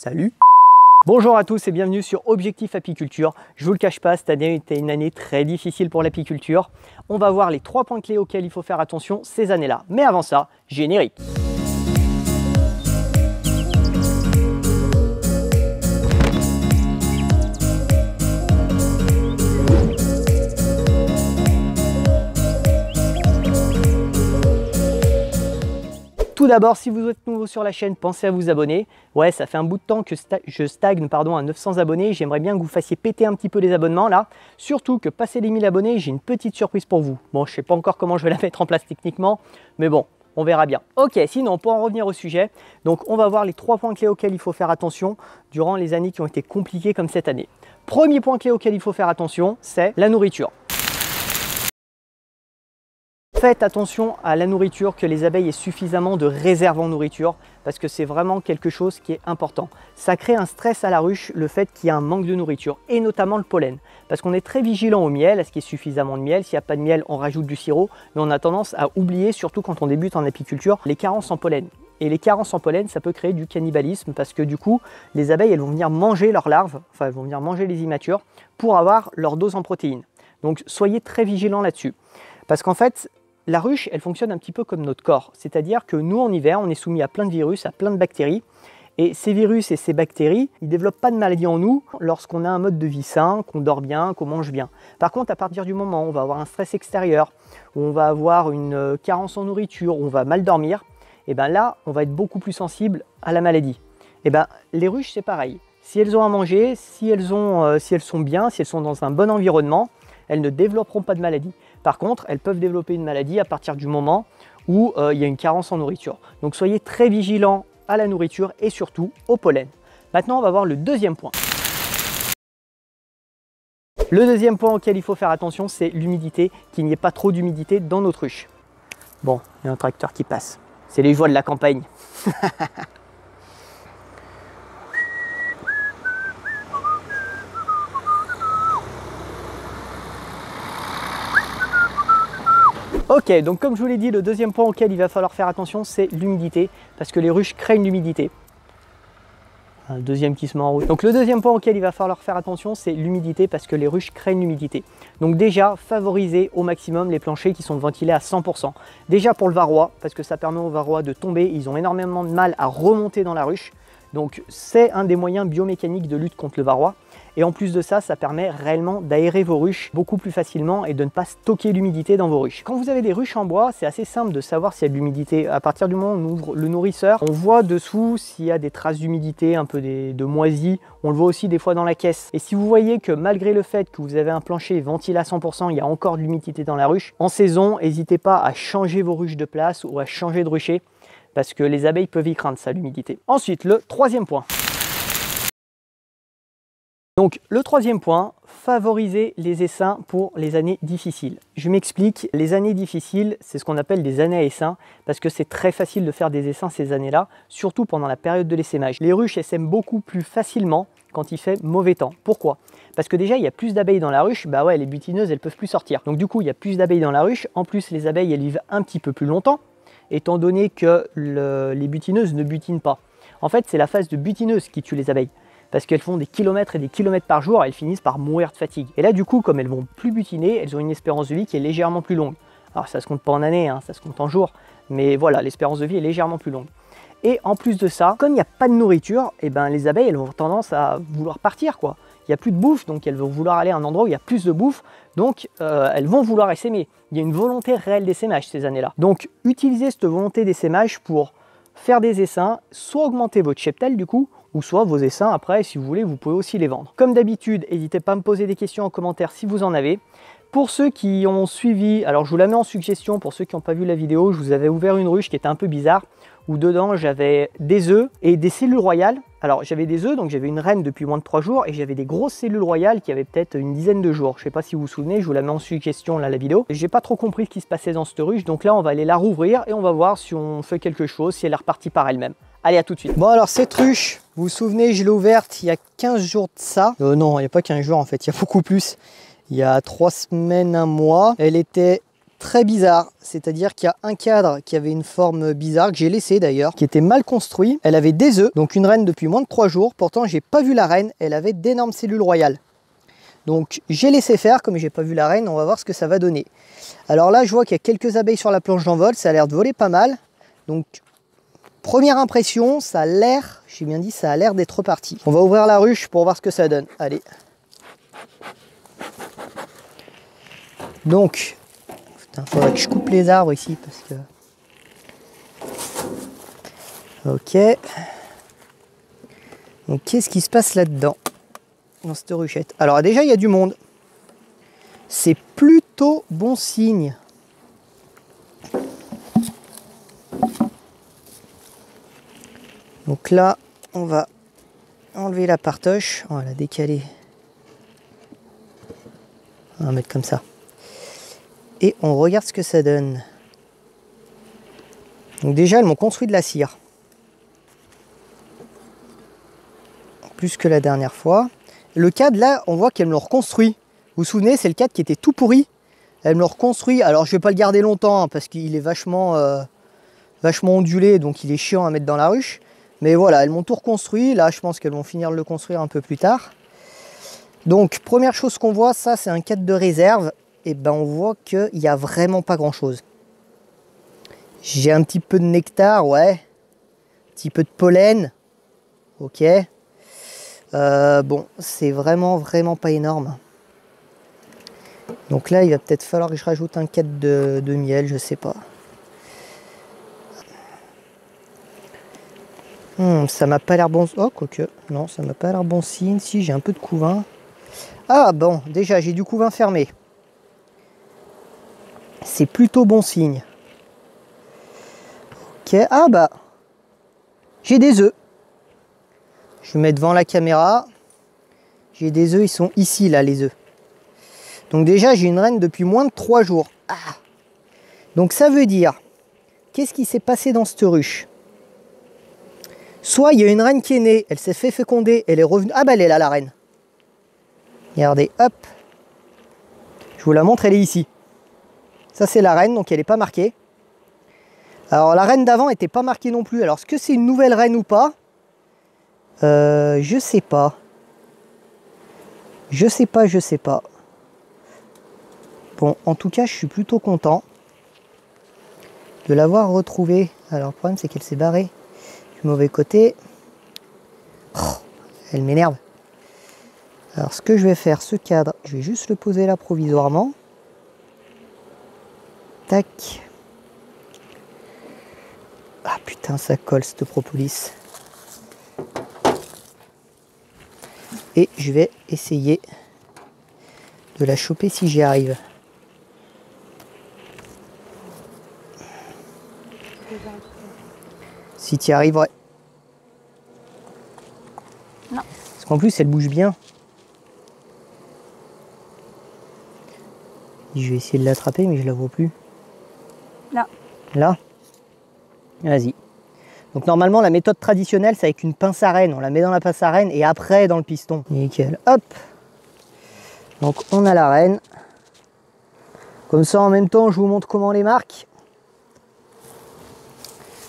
Salut! Bonjour à tous et bienvenue sur Objectif Apiculture. Je vous le cache pas, cette année était une année très difficile pour l'apiculture. On va voir les 3 points clés auxquels il faut faire attention ces années-là. Mais avant ça, générique. Tout d'abord, si vous êtes nouveau sur la chaîne, pensez à vous abonner. Ouais, ça fait un bout de temps que je stagne à 900 abonnés. J'aimerais bien que vous fassiez péter un petit peu les abonnements là. Surtout que passé les 1000 abonnés, j'ai une petite surprise pour vous. Bon, je ne sais pas encore comment je vais la mettre en place techniquement, mais bon, on verra bien. Ok, sinon, pour en revenir au sujet, donc on va voir les 3 points clés auxquels il faut faire attention durant les années qui ont été compliquées comme cette année. Premier point clé auquel il faut faire attention, c'est la nourriture. Faites attention à la nourriture, que les abeilles aient suffisamment de réserves en nourriture parce que c'est vraiment quelque chose qui est important. Ça crée un stress à la ruche, le fait qu'il y a un manque de nourriture et notamment le pollen. Parce qu'on est très vigilant au miel, à ce qu'il y ait suffisamment de miel. S'il n'y a pas de miel, on rajoute du sirop. Mais on a tendance à oublier, surtout quand on débute en apiculture, les carences en pollen. Et les carences en pollen, ça peut créer du cannibalisme parce que du coup, les abeilles, elles vont venir manger leurs larves, enfin elles vont venir manger les immatures pour avoir leur dose en protéines. Donc soyez très vigilants là-dessus. Parce qu'en fait, la ruche, elle fonctionne un petit peu comme notre corps. C'est-à-dire que nous, en hiver, on est soumis à plein de virus, à plein de bactéries. Et ces virus et ces bactéries, ils ne développent pas de maladie en nous lorsqu'on a un mode de vie sain, qu'on dort bien, qu'on mange bien. Par contre, à partir du moment où on va avoir un stress extérieur, où on va avoir une carence en nourriture, où on va mal dormir, et bien là, on va être beaucoup plus sensible à la maladie. Et bien, les ruches, c'est pareil. Si elles ont à manger, si elles sont bien, si elles sont dans un bon environnement, elles ne développeront pas de maladie. Par contre, elles peuvent développer une maladie à partir du moment où il y a une carence en nourriture. Donc soyez très vigilants à la nourriture et surtout au pollen. Maintenant, on va voir le deuxième point. Le deuxième point auquel il faut faire attention, c'est l'humidité, qu'il n'y ait pas trop d'humidité dans notre ruche. Bon, il y a un tracteur qui passe. C'est les joies de la campagne. Ok, donc comme je vous l'ai dit, le deuxième point auquel il va falloir faire attention, c'est l'humidité, parce que les ruches craignent l'humidité. Un deuxième qui se met en route. Donc le deuxième point auquel il va falloir faire attention, c'est l'humidité, parce que les ruches craignent l'humidité. Donc déjà, favorisez au maximum les planchers qui sont ventilés à 100%. Déjà pour le varroa, parce que ça permet aux varrois de tomber, ils ont énormément de mal à remonter dans la ruche. Donc c'est un des moyens biomécaniques de lutte contre le varroa. Et en plus de ça, ça permet réellement d'aérer vos ruches beaucoup plus facilement et de ne pas stocker l'humidité dans vos ruches. Quand vous avez des ruches en bois, c'est assez simple de savoir s'il y a de l'humidité. À partir du moment où on ouvre le nourrisseur, on voit dessous s'il y a des traces d'humidité, un peu de moisis. On le voit aussi des fois dans la caisse. Et si vous voyez que malgré le fait que vous avez un plancher ventilé à 100%, il y a encore de l'humidité dans la ruche, en saison, n'hésitez pas à changer vos ruches de place ou à changer de rucher parce que les abeilles peuvent y craindre ça, l'humidité. Ensuite, le troisième point. Donc le troisième point, favoriser les essaims pour les années difficiles. Je m'explique, les années difficiles, c'est ce qu'on appelle des années à essaim, parce que c'est très facile de faire des essaims ces années-là, surtout pendant la période de l'essaimage. Les ruches essaiment beaucoup plus facilement quand il fait mauvais temps. Pourquoi? Parce que déjà, il y a plus d'abeilles dans la ruche, bah ouais, les butineuses, elles peuvent plus sortir. Donc du coup, il y a plus d'abeilles dans la ruche, en plus les abeilles, elles vivent un petit peu plus longtemps, étant donné que les butineuses ne butinent pas. En fait, c'est la phase de butineuse qui tue les abeilles. Parce qu'elles font des kilomètres et des kilomètres par jour, elles finissent par mourir de fatigue. Et là, du coup, comme elles vont plus butiner, elles ont une espérance de vie qui est légèrement plus longue. Alors, ça se compte pas en années, hein, ça se compte en jours, mais voilà, l'espérance de vie est légèrement plus longue. Et en plus de ça, comme il n'y a pas de nourriture, et ben, les abeilles, elles ont tendance à vouloir partir, quoi. Il n'y a plus de bouffe, donc elles vont vouloir aller à un endroit où il y a plus de bouffe, donc elles vont vouloir essaimer. Il y a une volonté réelle d'essaimage ces années-là. Donc, utilisez cette volonté d'essaimage pour faire des essaims, soit augmenter votre cheptel du coup, ou soit vos essaims après, si vous voulez, vous pouvez aussi les vendre. Comme d'habitude, n'hésitez pas à me poser des questions en commentaire si vous en avez. Pour ceux qui ont suivi, alors je vous la mets en suggestion, pour ceux qui n'ont pas vu la vidéo, je vous avais ouvert une ruche qui était un peu bizarre, où dedans j'avais des œufs et des cellules royales. Alors j'avais des œufs, donc j'avais une reine depuis moins de 3 jours, et j'avais des grosses cellules royales qui avaient peut-être une dizaine de jours. Je ne sais pas si vous vous souvenez, je vous la mets en suggestion là, la vidéo. J'ai pas trop compris ce qui se passait dans cette ruche, donc là on va aller la rouvrir et on va voir si on fait quelque chose, si elle est repartie par elle-même. Allez, à tout de suite. Bon alors cette ruche, vous vous souvenez, je l'ai ouverte il y a 15 jours de ça. Non, il n'y a pas 15 jours en fait, il y a beaucoup plus. Il y a 3 semaines, un mois. Elle était très bizarre. C'est-à-dire qu'il y a un cadre qui avait une forme bizarre, que j'ai laissé d'ailleurs, qui était mal construit. Elle avait des œufs, donc une reine depuis moins de 3 jours. Pourtant, j'ai pas vu la reine, elle avait d'énormes cellules royales. Donc j'ai laissé faire, comme j'ai pas vu la reine, on va voir ce que ça va donner. Alors là, je vois qu'il y a quelques abeilles sur la planche d'envol, ça a l'air de voler pas mal. Donc, première impression, ça a l'air, j'ai bien dit, ça a l'air d'être reparti. On va ouvrir la ruche pour voir ce que ça donne. Allez. Donc, il faudrait que je coupe les arbres ici parce que... Ok. Donc, qu'est-ce qui se passe là-dedans, dans cette ruchette? Alors déjà, il y a du monde. C'est plutôt bon signe. Donc là, on va enlever la partoche. On va la décaler. On va mettre comme ça. Et on regarde ce que ça donne. Donc déjà, elles m'ont construit de la cire. Plus que la dernière fois. Le cadre, là, on voit qu'elles me l'ont reconstruit. Vous vous souvenez, c'est le cadre qui était tout pourri. Elles me l'ont reconstruit. Alors, je ne vais pas le garder longtemps, hein, parce qu'il est vachement ondulé, donc il est chiant à mettre dans la ruche. Mais voilà, elles m'ont tout reconstruit. Là, je pense qu'elles vont finir de le construire un peu plus tard. Donc, première chose qu'on voit, ça, c'est un cadre de réserve. Et ben, on voit qu'il n'y a vraiment pas grand-chose. J'ai un petit peu de nectar, ouais. Un petit peu de pollen. Ok. Bon, c'est vraiment pas énorme. Donc là, il va peut-être falloir que je rajoute un cadre de miel, je sais pas. Ça m'a pas l'air bon... Oh, quoique. Non, ça m'a pas l'air bon signe. Si, j'ai un peu de couvain. Ah, bon, déjà, j'ai du couvain fermé. C'est plutôt bon signe. Ok, ah bah... J'ai des œufs. Je mets devant la caméra. J'ai des œufs, ils sont ici, là, les œufs. Donc déjà, j'ai une reine depuis moins de 3 jours. Ah. Donc ça veut dire... Qu'est-ce qui s'est passé dans cette ruche? Soit il y a une reine qui est née, elle s'est fait féconder, elle est revenue... Ah bah elle est là, la reine. Regardez, hop. Je vous la montre, elle est ici. Ça c'est la reine, donc elle n'est pas marquée. Alors la reine d'avant n'était pas marquée non plus. Alors est-ce que c'est une nouvelle reine ou pas? Je sais pas. Je sais pas. Bon, en tout cas, je suis plutôt content de l'avoir retrouvée. Alors le problème c'est qu'elle s'est barrée du mauvais côté. Oh, elle m'énerve. Alors ce que je vais faire, ce cadre, je vais juste le poser là provisoirement. Tac. Ah putain, ça colle cette propolis. Et je vais essayer de la choper si j'y arrive. Si tu y arrives, ouais. Non. Parce qu'en plus, elle bouge bien. Je vais essayer de l'attraper, mais je la vois plus. Là. Là? Vas-y. Donc normalement, la méthode traditionnelle, c'est avec une pince à reine. On la met dans la pince à reine et après dans le piston. Nickel. Hop. Donc on a la reine. Comme ça, en même temps, je vous montre comment on les marque.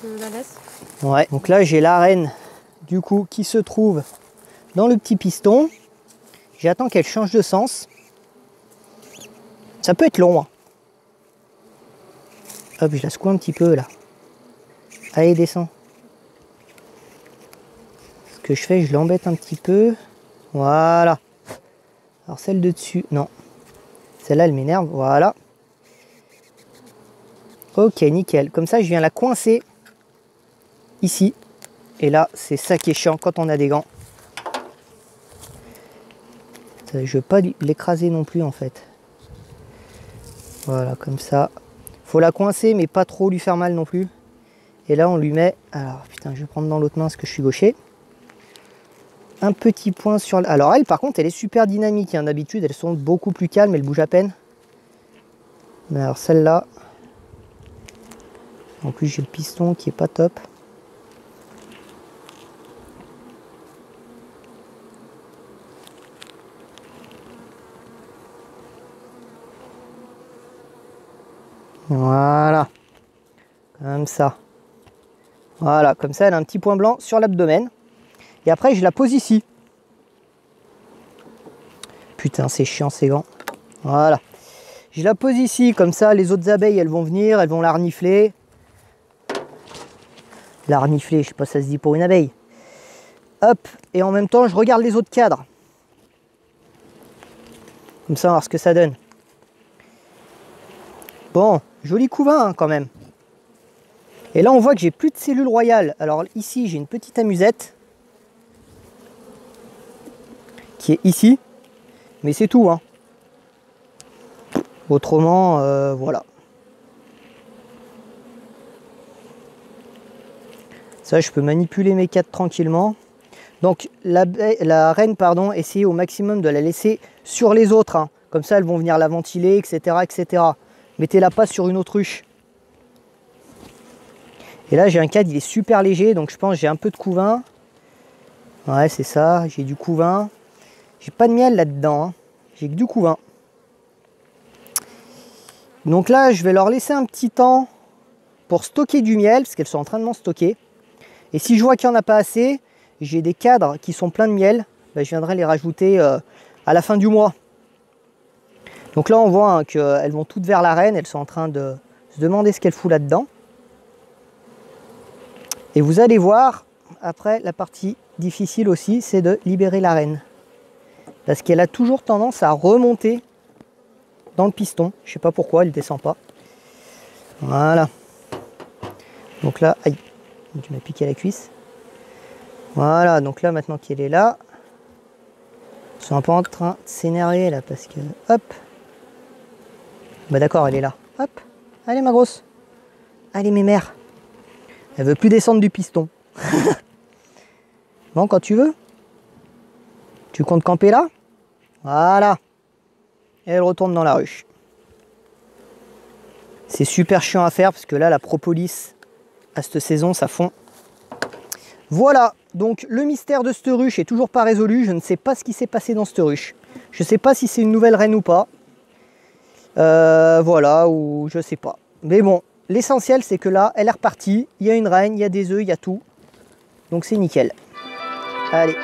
Je la laisse. Ouais. Donc là, j'ai la reine, du coup, qui se trouve dans le petit piston. J'attends qu'elle change de sens. Ça peut être long. Hein. Hop, je la secoue un petit peu là. Allez, descends. Ce que je fais, je l'embête un petit peu. Voilà. Alors celle de dessus, non. Celle-là, elle m'énerve. Voilà. Ok, nickel. Comme ça, je viens la coincer ici. Et là, c'est ça qui est chiant quand on a des gants. Je ne veux pas l'écraser non plus en fait. Voilà, comme ça. Faut la coincer, mais pas trop lui faire mal non plus. Et là, on lui met... Alors, putain, je vais prendre dans l'autre main parce que je suis gaucher. Un petit point sur... Alors elle, par contre, elle est super dynamique. Hein. D'habitude, elles sont beaucoup plus calmes, elles bougent à peine. Mais alors celle-là... En plus, j'ai le piston qui est pas top. Voilà. Comme ça. Voilà, comme ça elle a un petit point blanc sur l'abdomen. Et après je la pose ici. Putain, c'est chiant ces gants. Voilà. Je la pose ici, comme ça les autres abeilles elles vont venir, elles vont la renifler. La renifler, je sais pas si ça se dit pour une abeille. Hop, et en même temps je regarde les autres cadres. Comme ça on va voir ce que ça donne. Bon, joli couvain hein, quand même. Et là on voit que j'ai plus de cellules royales. Alors ici j'ai une petite amusette. Qui est ici. Mais c'est tout hein. Autrement, voilà. Ça, je peux manipuler mes cadres tranquillement. Donc, la reine, pardon, essayez au maximum de la laisser sur les autres. Hein. Comme ça, elles vont venir la ventiler, etc. etc. Mettez-la pas sur une autruche. Et là, j'ai un cadre, il est super léger. Donc, je pense que j'ai un peu de couvain. Ouais, c'est ça. J'ai du couvain. J'ai pas de miel là-dedans. Hein. J'ai que du couvain. Donc là, je vais leur laisser un petit temps pour stocker du miel, parce qu'elles sont en train de m'en stocker. Et si je vois qu'il n'y en a pas assez, j'ai des cadres qui sont pleins de miel, ben, je viendrai les rajouter à la fin du mois. Donc là, on voit hein, qu'elles vont toutes vers la reine, elles sont en train de se demander ce qu'elles foutent là-dedans. Et vous allez voir, après, la partie difficile aussi, c'est de libérer la reine. Parce qu'elle a toujours tendance à remonter dans le piston. Je sais pas pourquoi, elle ne descend pas. Voilà. Donc là, aïe, tu m'as piqué la cuisse. Voilà, donc là, maintenant qu'elle est là, ils sont un peu en train de s'énerver là, parce que, hop. Bah d'accord, elle est là. Hop, allez ma grosse. Allez mes mères. Elle veut plus descendre du piston. Bon, quand tu veux. Tu comptes camper là? Voilà. Et elle retourne dans la ruche. C'est super chiant à faire parce que là, la propolis à cette saison, ça fond. Voilà, donc le mystère de cette ruche est toujours pas résolu. Je ne sais pas ce qui s'est passé dans cette ruche. Je ne sais pas si c'est une nouvelle reine ou pas. Voilà, ou je sais pas. Mais bon, l'essentiel, c'est que là, elle est repartie. Il y a une reine, il y a des œufs, il y a tout. Donc c'est nickel. Allez.